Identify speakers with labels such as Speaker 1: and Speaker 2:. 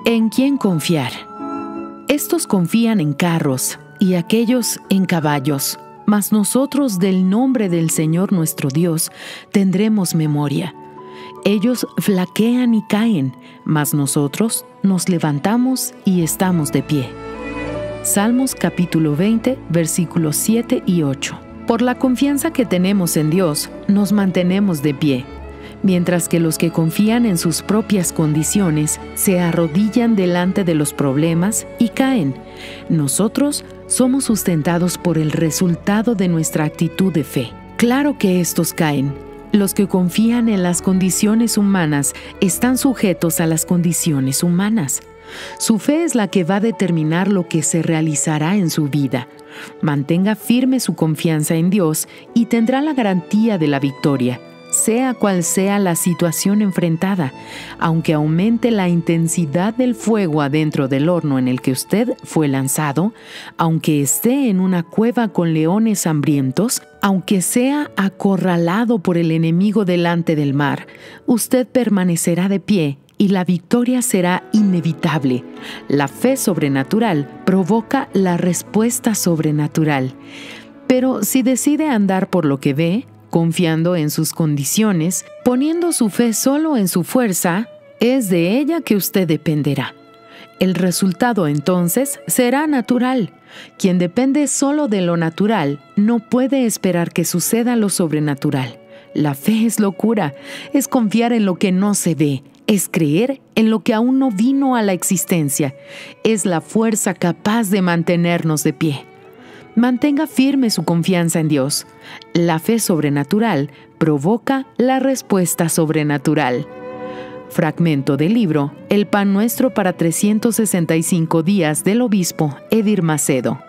Speaker 1: ¿En quién confiar? Estos confían en carros y aquellos en caballos, mas nosotros del nombre del Señor nuestro Dios tendremos memoria. Ellos flaquean y caen, mas nosotros nos levantamos y estamos de pie. Salmos capítulo 20, versículos 7 y 8. Por la confianza que tenemos en Dios, nos mantenemos de pie, mientras que los que confían en sus propias condiciones se arrodillan delante de los problemas y caen. Nosotros somos sustentados por el resultado de nuestra actitud de fe. Claro que estos caen. Los que confían en las condiciones humanas están sujetos a las condiciones humanas. Su fe es la que va a determinar lo que se realizará en su vida. Mantenga firme su confianza en Dios y tendrá la garantía de la victoria, sea cual sea la situación enfrentada, aunque aumente la intensidad del fuego adentro del horno en el que usted fue lanzado, aunque esté en una cueva con leones hambrientos, aunque sea acorralado por el enemigo delante del mar, usted permanecerá de pie y la victoria será inevitable. La fe sobrenatural provoca la respuesta sobrenatural. Pero si decide andar por lo que ve, confiando en sus condiciones, poniendo su fe solo en su fuerza, es de ella que usted dependerá. El resultado entonces será natural. Quien depende solo de lo natural no puede esperar que suceda lo sobrenatural. La fe es locura, es confiar en lo que no se ve, es creer en lo que aún no vino a la existencia, es la fuerza capaz de mantenernos de pie. Mantenga firme su confianza en Dios. La fe sobrenatural provoca la respuesta sobrenatural. Fragmento del libro El pan nuestro para 365 días del obispo Edir Macedo.